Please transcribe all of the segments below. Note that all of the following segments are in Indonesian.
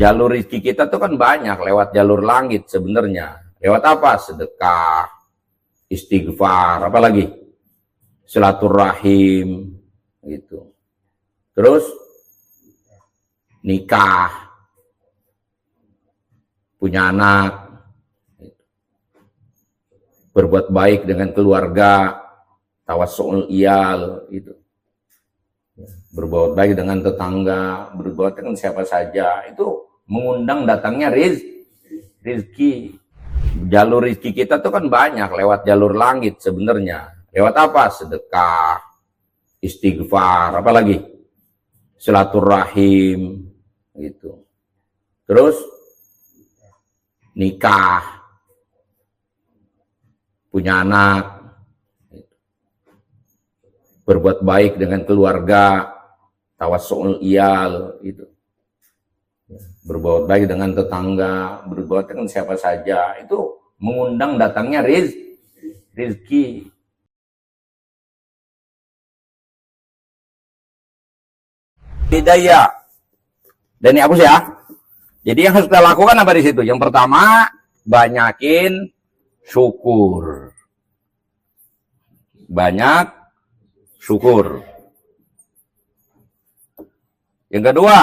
jalur rezeki kita tuh kan banyak lewat jalur langit sebenarnya. Lewat apa? Sedekah, istighfar, apalagi silaturahim gitu. Terus nikah, punya anak, berbuat baik dengan keluarga, tawassul iyal itu. Berbuat baik dengan tetangga, berbuat dengan siapa saja, itu mengundang datangnya rezeki. Jalur rezeki kita tuh kan banyak lewat jalur langit sebenarnya. Lewat apa? Sedekah, istighfar, apalagi silaturahim gitu. Terus nikah, punya anak, berbuat baik dengan keluarga, tawassul iyal itu. Berbuat baik dengan tetangga, berbuat dengan siapa saja, itu mengundang datangnya rezeki. Hidayah. Dan ini hapus ya. Jadi yang harus kita lakukan apa di situ? Yang pertama, banyakin syukur. Banyak syukur. Yang kedua,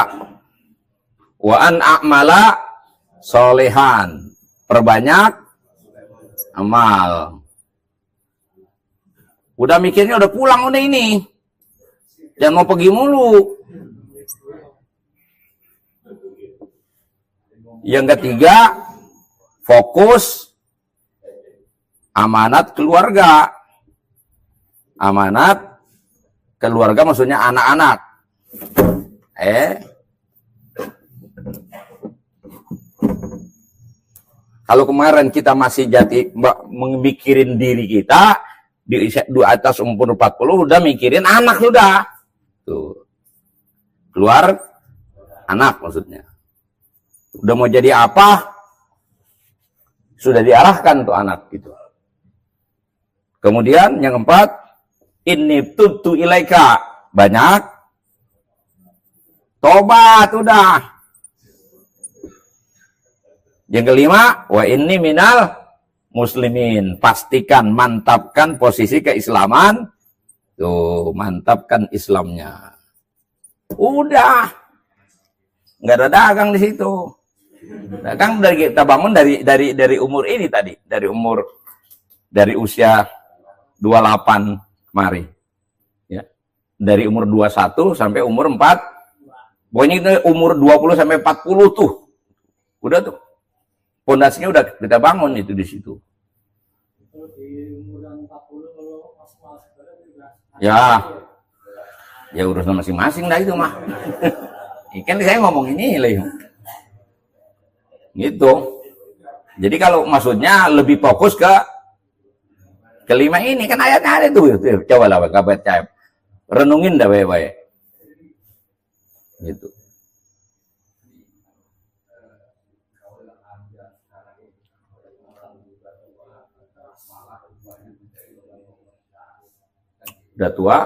wa an a'mala solehan, perbanyak amal. Udah mikirnya udah pulang udah ini, jangan mau pergi mulu. Yang ketiga, fokus amanat keluarga. Amanat keluarga maksudnya anak-anak. Kalau kemarin kita masih memikirin diri kita di atas umur 40 udah mikirin anak sudah. Tuh. Keluar anak maksudnya. Udah mau jadi apa? Sudah diarahkan tuh anak gitu. Kemudian yang keempat, inni tubtu ilaika, banyak tobat udah. Yang kelima, wa inni minal muslimin, pastikan, mantapkan posisi keislaman. Tuh, mantapkan Islamnya. Udah. Nggak ada dagang di situ. Dagang kita bangun dari umur ini tadi, dari usia 28 kemari. Ya. Dari umur 21 sampai umur 4. Pokoknya itu umur 20 sampai 40 tuh. Udah tuh. Pondasinya udah kita bangun itu di situ. Ya. Ya urusan masing-masing dah itu mah. Ikan saya ngomong ini lah. Gitu. Jadi kalau maksudnya lebih fokus ke kelima ini kan ayatnya ada tuh. Coba lah kabar cahaya. Renungin dah baik-baik. Gitu. Udah tua?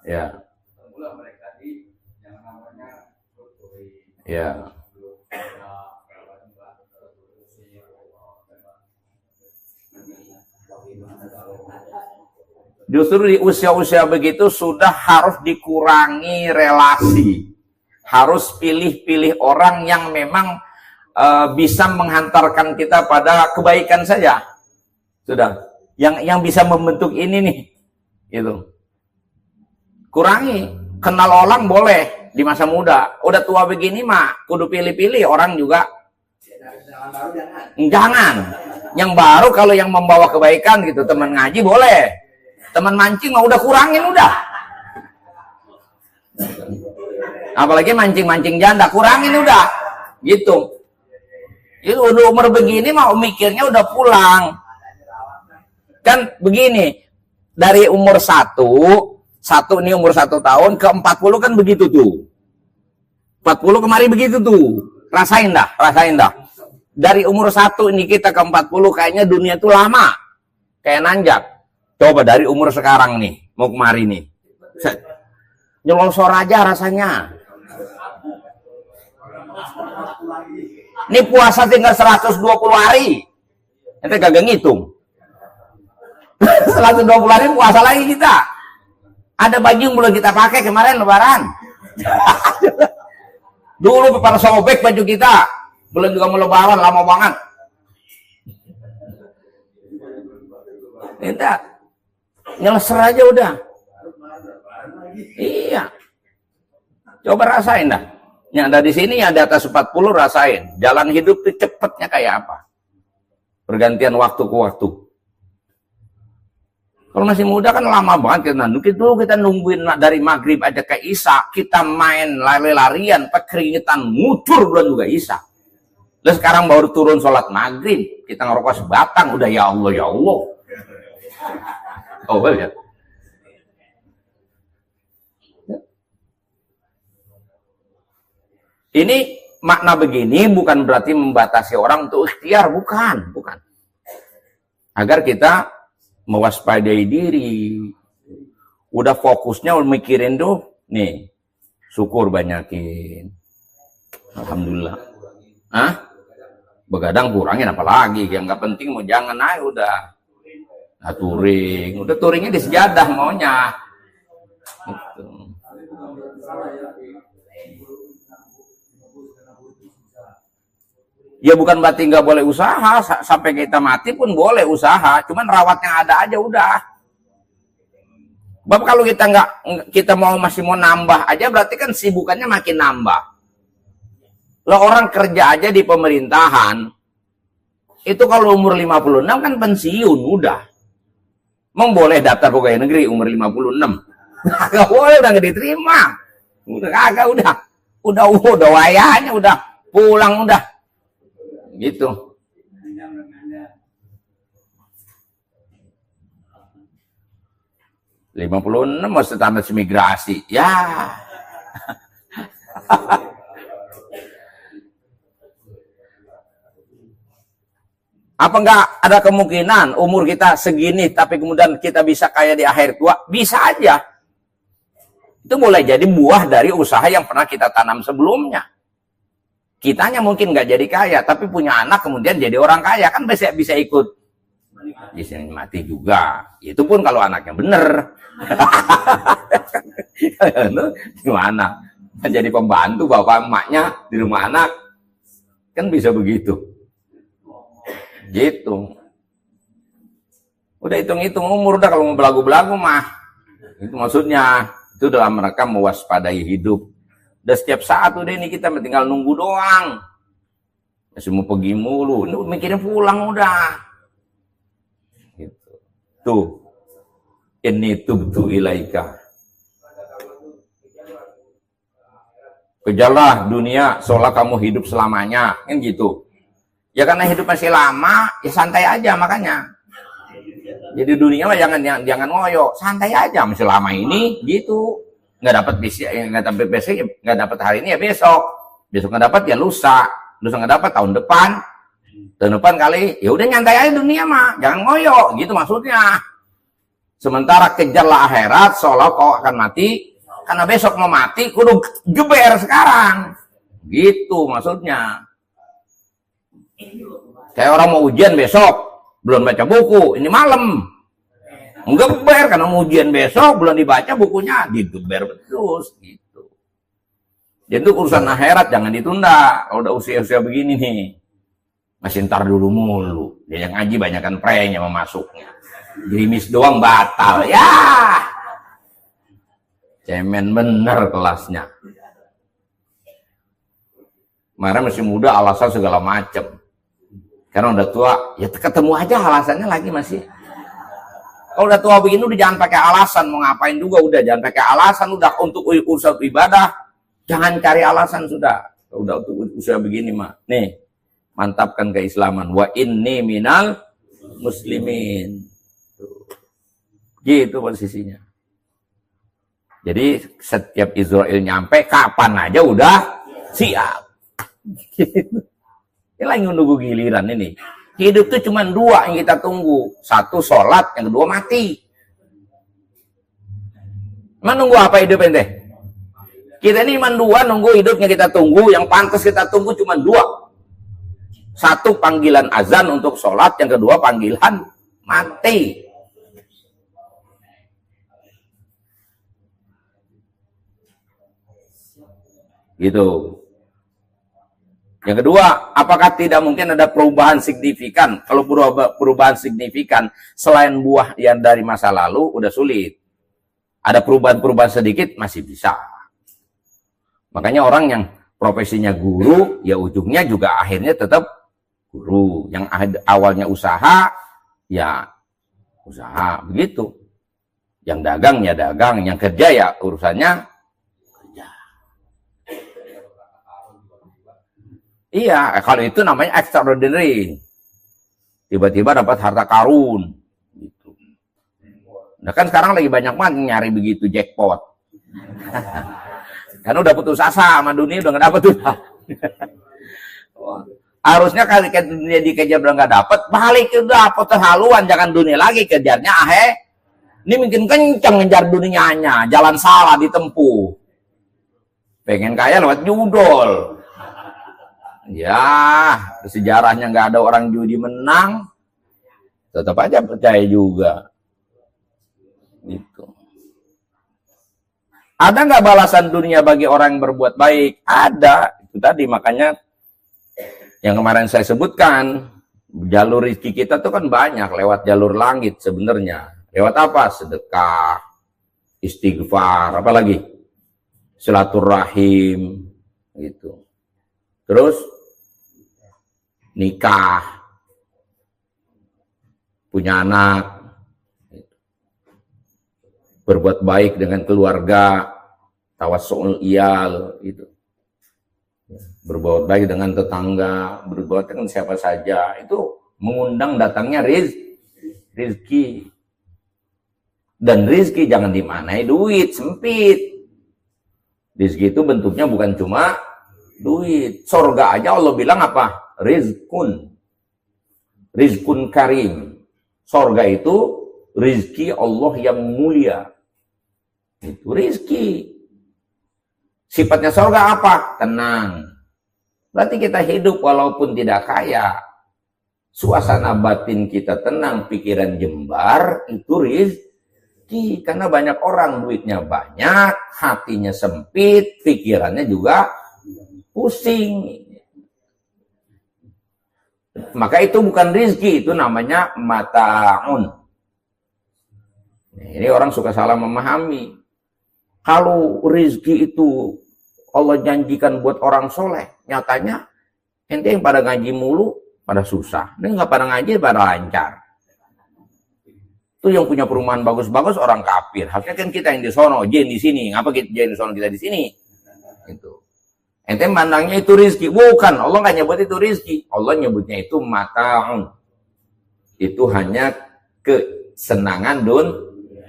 Ya. Ya. Justru di usia-usia begitu sudah harus dikurangi relasi. Harus pilih-pilih orang yang memang bisa menghantarkan kita pada kebaikan saja. Sudah. Yang bisa membentuk ini nih. Gitu. Kurangi. Kenal orang boleh di masa muda. Udah tua begini mah kudu pilih-pilih orang juga. Jangan. Yang baru kalau yang membawa kebaikan gitu, teman ngaji boleh. Teman mancing mah udah kurangin udah. Apalagi mancing-mancing janda, kurangin udah. Gitu. Itu udah umur begini mah mikirnya udah pulang. Kan begini, dari umur 1 nih umur 1 tahun ke 40 kan begitu tuh. 40 kemari begitu tuh. Rasain dah. Dari umur 1 ini kita ke 40 kayaknya dunia tuh lama. Kayak nanjak. Coba dari umur sekarang nih. mau kemari nih. Nyelosor aja rasanya. Ini puasa tinggal 120 hari. Ente kagak ngitung. 120 hari puasa lagi kita. Ada baju yang belum kita pakai kemarin lebaran. Dulu pada sobek baju kita. Belum juga mau lebaran, lama banget. Kita nyeleser aja udah. Iya. Coba rasain dah. Yang ada di sini yang di atas 40 rasain. Jalan hidup itu cepetnya kayak apa? Pergantian waktu ke waktu. Kalau masih muda kan lama banget kita nungguin dari maghrib aja ke isya, kita main lari-larian, keringetan ngucur belum juga isya. Lalu sekarang baru turun sholat maghrib, kita ngerokok sebatang, udah ya Allah ya Allah. Oh ya. Ini makna begini bukan berarti membatasi orang untuk ikhtiar, bukan. Agar kita mewaspadai diri. Udah fokusnya mikirin tuh, nih, syukur banyakin. Alhamdulillah. Begadang kurangin apalagi, yang nggak penting mau jangan aja udah. Nah, udah touringnya di sejadah maunya. Gitu. Ya bukan berarti nggak boleh usaha, sampai kita mati pun boleh usaha, cuman rawatnya ada aja udah. Bapak kalau kita masih mau nambah aja, berarti kan sibukannya makin nambah. Lah orang kerja aja di pemerintahan, itu kalau umur 56 kan pensiun udah. Emang boleh daftar pegawai negeri umur 56? Kagak boleh, udah nggak diterima. Udah kagak, udah wayahnya, udah pulang udah. Gitu. ...56 masih tanda imigrasi. Ya. Apa enggak ada kemungkinan umur kita segini tapi kemudian kita bisa kaya di akhir tua? Bisa aja. Itu boleh jadi buah dari usaha yang pernah kita tanam sebelumnya. Kitanya mungkin nggak jadi kaya, tapi punya anak kemudian jadi orang kaya, kan bisa ikut di sini mati juga. Itu pun kalau anaknya bener. Gimana? Jadi pembantu bapak emaknya di rumah anak, kan bisa begitu. Gitu. Udah hitung-hitung umur, udah kalau mau belagu-belagu mah. Itu maksudnya, itu dalam mereka mewaspadai hidup. Udah setiap saat udah ini kita tinggal nunggu doang. Masih mau pergi mulu. Ini mikirin pulang udah. Gitu. Tuh. Ini tubtu ilaika. Kejarlah dunia seolah kamu hidup selamanya. Kan gitu. Ya karena hidup masih lama, ya santai aja makanya. Jadi dunia mah jangan ngoyo. Santai aja masih lama ini gitu. Nggak dapat besok, nggak dapat hari ini ya besok nggak dapat ya lusa nggak dapat tahun depan kali, ya udah nyantai aja dunia mah, jangan ngoyo, gitu maksudnya. Sementara kejarlah akhirat seolah kau akan mati, karena besok mau mati kudu geber sekarang, gitu maksudnya. Kayak orang mau ujian besok belum baca buku, ini malam ngeber karena ujian besok belum dibaca bukunya, digeber terus gitu. Jadi urusan akhirat jangan ditunda. Kalau udah usia-usia begini nih, masih ntar dulu mulu. Dia yang ngaji banyakan prenya memasuknya. Gerimis doang batal ya. Cemen bener kelasnya. Kemarin masih muda alasan segala macem. Karena udah tua, ya ketemu aja alasannya lagi masih. Kalau udah tua begini udah jangan pakai alasan, mau ngapain juga udah jangan pakai alasan, udah untuk urusan ibadah jangan cari alasan sudah untuk usaha begini mah. Nih, mantapkan keislaman. Wa inni minal muslimin. Tuh. Gitu posisinya. Jadi setiap Israel nyampe kapan aja udah siap. Gitu. Ini lagi nunggu giliran ini. Hidup itu cuma dua yang kita tunggu. Satu sholat, yang kedua mati. Menunggu apa hidup ente? Kita ini cuma dua, nunggu hidupnya kita tunggu. Yang pantas kita tunggu cuma dua. Satu, panggilan azan untuk sholat. Yang kedua, panggilan mati. Gitu. Yang kedua, apakah tidak mungkin ada perubahan signifikan? Kalau perubahan signifikan selain buah yang dari masa lalu udah sulit. Ada perubahan-perubahan sedikit masih bisa. Makanya orang yang profesinya guru, ya ujungnya juga akhirnya tetap guru. Yang awalnya usaha, ya usaha begitu. Yang dagang ya dagang, yang kerja ya urusannya kerja. Iya, kalau itu namanya extraordinary. Tiba-tiba dapat harta karun. Gitu. Nah kan sekarang lagi banyak banget nyari begitu jackpot. Karena udah putus asa sama dunia, udah nggak dapet tuh. Harusnya kali ke dunia dikejar udah nggak dapet, balik ke dapet terhaluan, jangan dunia lagi kejarnya Ini mungkin kencang ngejar dunianya, jalan salah ditempuh. Pengen kaya lewat judol. Ya, sejarahnya nggak ada orang judi menang, tetap aja percaya juga. Gitu. Ada nggak balasan dunia bagi orang yang berbuat baik? Ada. Itu tadi makanya yang kemarin saya sebutkan, jalur rezeki kita tuh kan banyak lewat jalur langit sebenarnya. Lewat apa? Sedekah, istighfar, apa lagi? Silaturahim, gitu. Terus nikah, punya anak, berbuat baik dengan keluarga, tawassul iyal, itu. Berbuat baik dengan tetangga, berbuat dengan siapa saja, itu mengundang datangnya rezeki. Dan rezeki jangan dimanai duit, sempit. Rezeki itu bentuknya bukan cuma duit. Surga aja Allah bilang apa? Rizkun. Rizkun karim. Surga itu rezeki Allah yang mulia. Itu rezeki. Sifatnya surga apa? Tenang. Berarti kita hidup walaupun tidak kaya. Suasana batin kita tenang, pikiran jembar, itu rezeki. Karena banyak orang duitnya banyak, hatinya sempit, pikirannya juga pusing. Maka itu bukan rezeki, itu namanya mata'un. Ini orang suka salah memahami. Kalau rezeki itu Allah janjikan buat orang soleh, nyatanya ente yang pada ngaji mulu, pada susah. Ini nggak pada ngaji, pada lancar. Itu yang punya perumahan bagus-bagus orang kafir. Harusnya kan kita yang di sono, jin di sini. Ngapa kita jin di sono, kita di sini? Itu. Ente mandangnya itu rezeki. Bukan, Allah nggak nyebut itu rezeki. Allah nyebutnya itu mata'un. Itu hanya kesenangan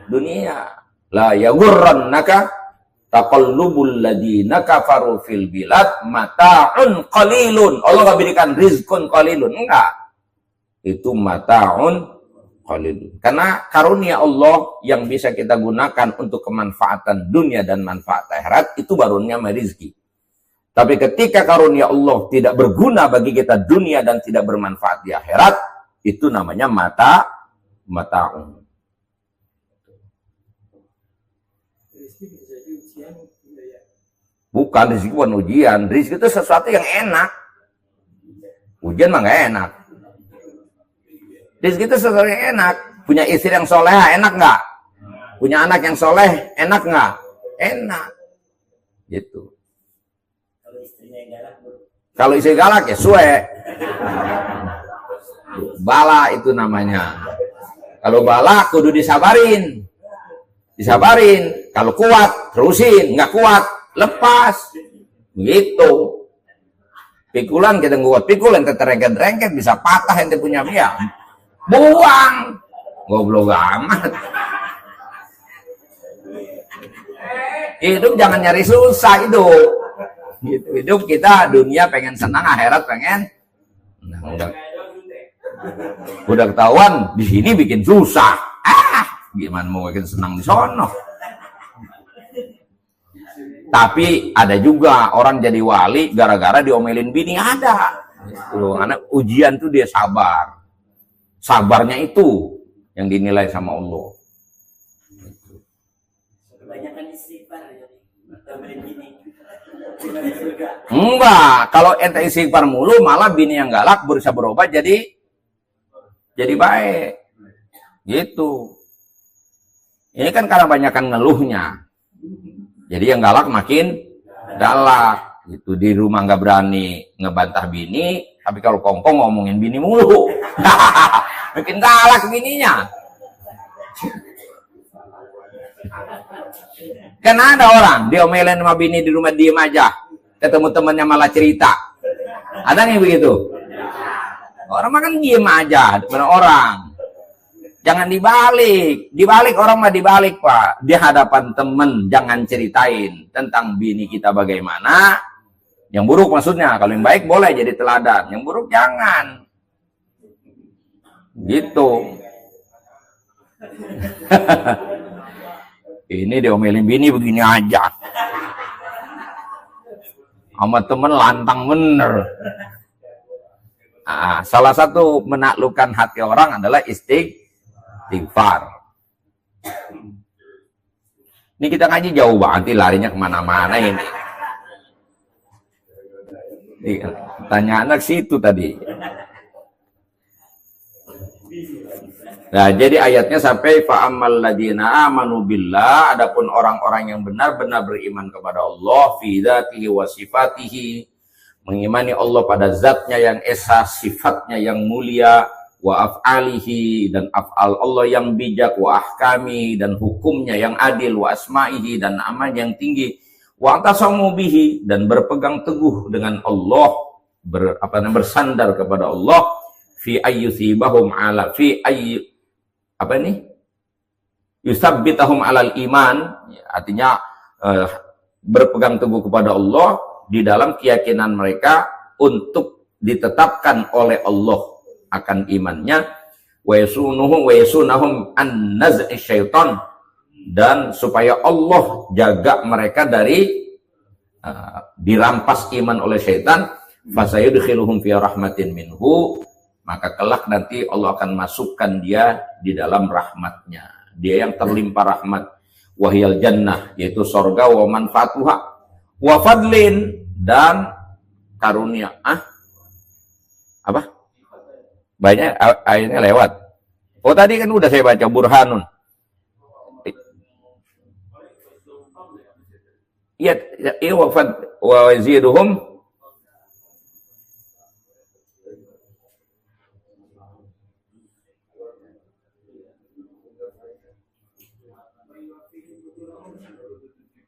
dunia. La yaghurrannaka taqallubul ladina kafaru fil bilad mata'un qalilun. Allah enggak berikan rizqun qalilun, enggak. Itu mata'un qalilun. Karena karunia Allah yang bisa kita gunakan untuk kemanfaatan dunia dan manfaat akhirat itu baru namanya rezeki. Tapi ketika karunia Allah tidak berguna bagi kita dunia dan tidak bermanfaat di akhirat, itu namanya mata'un. Bukan, rezeki bukan ujian. Rezeki itu sesuatu yang enak. Ujian mah nggak enak. Rezeki itu sesuatu yang enak. Punya istri yang soleh, enak nggak? Punya anak yang soleh, enak nggak? Enak. Gitu. Kalau istri galak ya suwe. Bala itu namanya. Kalau bala kudu disabarin. Disabarin. Kalau kuat, terusin. Nggak kuat, lepas. Begitu. Pikulan kita nguat pikul, ente terengket-rengket bisa patah ente punya biang. Buang. Goblok amat. Hidup jangan nyari susah hidup. Gitu. Hidup kita dunia pengen senang, akhirat pengen. Nah, udah ketahuan di sini bikin susah. Gimana mau bikin senang di sono? Tapi ada juga orang jadi wali gara-gara diomelin bini, ada. Gitu. Anak ujian tuh dia sabar. Sabarnya itu yang dinilai sama Allah. Kebanyakan istighfar ya. Enggak, kalau ente istighfar mulu malah bini yang galak berusaha berubah jadi baik. Gitu. Ini kan karena banyakan ngeluhnya. Jadi yang galak makin galak. Gitu. Di rumah nggak berani ngebantah bini, tapi kalau kongkong ngomongin bini mulu. Makin galak bininya. Kan ada orang diomelin sama bini di rumah diem aja, ketemu temannya malah cerita. Ada yang begitu? Orang mah kan diem aja depan orang. Jangan dibalik orang mah dibalik, Pak. Di hadapan temen jangan ceritain tentang bini kita bagaimana. Yang buruk maksudnya, kalau yang baik boleh jadi teladan, yang buruk jangan. Gitu. Ini diomelin bini begini aja. Sama temen lantang bener. Nah, salah satu menaklukkan hati orang adalah istighfar. Ini kita ngaji jauh banget, larinya kemana-mana ini. Tanya anak situ tadi. Nah, jadi ayatnya sampai fa'ammal ladina amanu billah, adapun orang-orang yang benar-benar beriman kepada Allah, fi dzatihi wa sifatihi, mengimani Allah pada zatnya yang esa, sifatnya yang mulia, wa af'alihi, dan af'al Allah yang bijak, wa ahkami, dan hukumnya yang adil, wa asma'ihi, dan nama yang tinggi, wa atasamu bihi, dan berpegang teguh dengan Allah, bersandar kepada Allah, fi ayyusibahum ala fi ayy yusabbitahum alal iman, artinya berpegang teguh kepada Allah di dalam keyakinan mereka untuk ditetapkan oleh Allah akan imannya, wa yasunahum an naz'i syaitan, dan supaya Allah jaga mereka dari dirampas iman oleh syaitan, fasayudkhiluhum fi rahmatin minhu, maka kelak nanti Allah akan masukkan dia di dalam rahmatnya. Dia yang terlimpah rahmat. Wahyal jannah, yaitu sorga, wa manfaatuha, wa fadlin, dan karunia. Apa? Banyak ayatnya lewat. Oh tadi kan udah saya baca burhanun. Iya, wa yaziduhum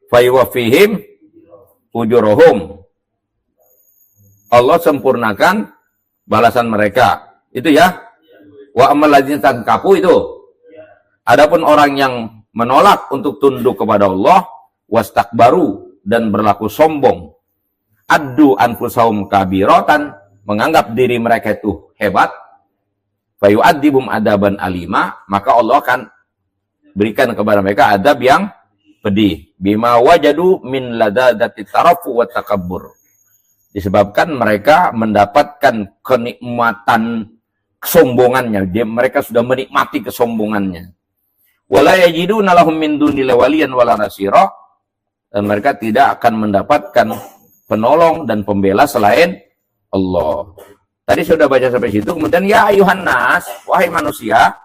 fayuwafihim ujurahum. Allah sempurnakan balasan mereka. Itu ya. Wa amal ladzina tankafu itu. Adapun orang yang menolak untuk tunduk kepada Allah, wastakbaru, dan berlaku sombong, addu anfusahum kabiratan, menganggap diri mereka itu hebat, fayu'adzibum adaban alima, maka Allah akan berikan kepada mereka adab yang pedih, bima wajadu min ladadati tarafu wa takabbur, disebabkan mereka mendapatkan kenikmatan kesombongannya. Mereka sudah menikmati kesombongannya. Wala yajiduna lahum min dunillahi waliyan wala nasira, dan mereka tidak akan mendapatkan penolong dan pembela selain Allah. Tadi sudah baca sampai situ. Kemudian ya ayuhan nas, wahai manusia,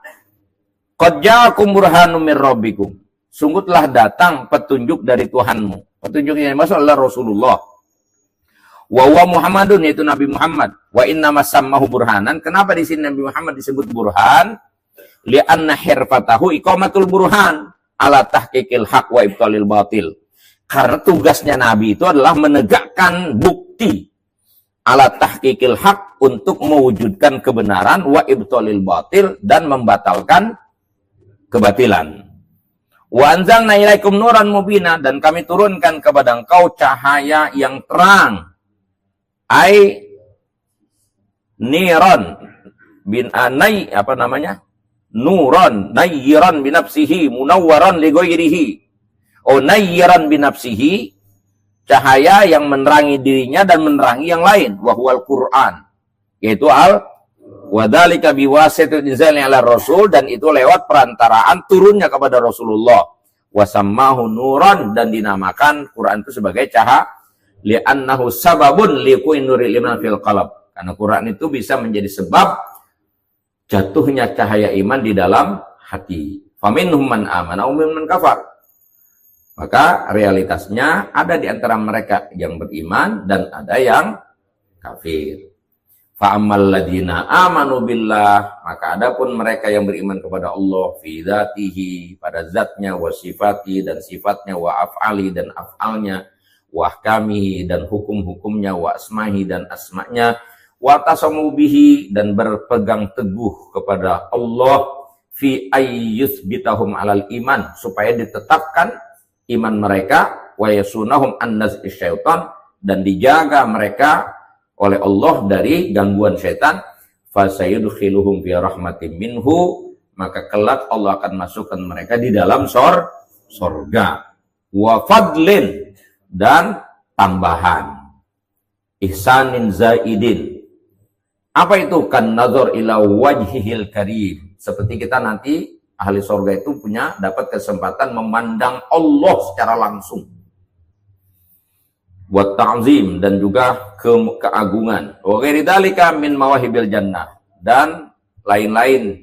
qad ja'akum burhanum mir rabbikum, sungguh telah datang petunjuk dari Tuhanmu. Petunjuknya maksud adalah Rasulullah. Wa huwa Muhammadun, yaitu Nabi Muhammad. Wa inna masammahu burhanan. Kenapa di sini Nabi Muhammad disebut burhan? Li'anna hirfatahu iqamatul burhan ala tahqiqil haq wa ibtalil batil. Karena tugasnya Nabi itu adalah menegakkan bukti ala tahqiqil haq, untuk mewujudkan kebenaran, wa ibtalil batil, dan membatalkan kebatilan. Wa anzalna ilaikum nuran mubina, dan kami turunkan kepada engkau cahaya yang terang. Ai niran bin anai, apa namanya? Nuran, nayyiran binafsihi, munawwaran li ghairihi. Oh, nayyiran binafsihi, cahaya yang menerangi dirinya dan menerangi yang lain, wa huwal Quran, yaitu wadhalika biwasitatin inzalnya ala rasul, dan itu lewat perantaraan turunnya kepada Rasulullah, wasammahu nuran, dan dinamakan Quran itu sebagai cahaya, li'annahu sababun liqui nuril iman fil qalb, karena Quran itu bisa menjadi sebab jatuhnya cahaya iman di dalam hati. Faminhum man amana wa minhum man kafar. Maka realitasnya ada di antara mereka yang beriman dan ada yang kafir. Fa'ammal ladina amanu billah, maka adapun mereka yang beriman kepada Allah fi dzatihi, pada zatnya, wa sifati, dan sifatnya, wa af'ali, dan af'alnya, wa ahkamihi, dan hukum-hukumnya, wa asmahi, dan asma'nya, wa tasamu bihi, dan berpegang teguh kepada Allah fi ayyuthbitahum alal iman, supaya ditetapkan iman mereka, wa yasunahum an naz'i syaitan, dan dijaga mereka oleh Allah dari gangguan syaitan, fasayudkhiluhum fi rahmatin minhu, maka kelak Allah akan masukkan mereka di dalam sorga, wa fadlin, dan tambahan, ihsanin zaidin. Apa itu? Kan nazar ila wajhihil karim, seperti kita nanti ahli sorga itu punya dapat kesempatan memandang Allah secara langsung, buat ta'zim, dan juga keagungan, wa ghairi dzalika min mawahibil jannah, dan lain-lain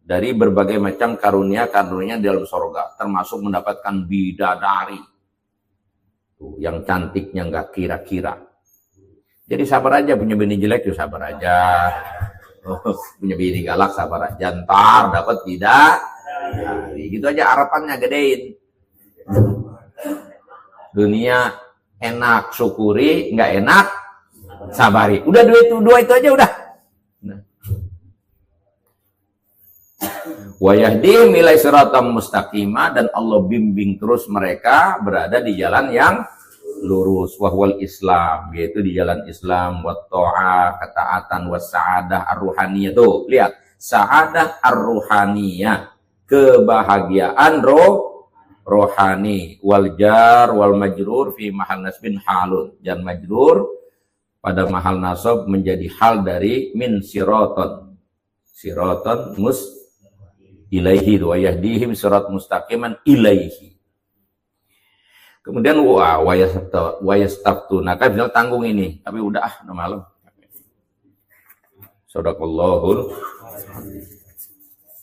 dari berbagai macam karunia-karunia di dalam sorga, termasuk mendapatkan bidadari yang cantiknya nggak kira-kira. Jadi sabar aja, punya bini jelek ya sabar aja, punya bini galak sabar aja, ntar dapat tidak. Nah, gitu aja harapannya, gedein. Dunia enak syukuri, nggak enak sabari. Udah dua itu aja udah. Wa yahdihim ila siratal mustaqimah, dan Allah bimbing terus mereka berada di jalan yang lurus, wahwal Islam, yaitu di jalan Islam, wa ta'ah, ketaatan, wa sa'adah ar-ruhaniyah. Tuh, lihat, sa'adah ar-ruhaniyah, kebahagiaan rohani, wal jar wal majrur fi mahal nasbin halun, jar majrur pada mahal nasab menjadi hal dari min siraton mus ilaihi, wa yahdihim sirat mustaqiman ilaihi. Kemudian wa yastaftuna, kan final tanggung ini, tapi udah udah malam. Shadaqallahul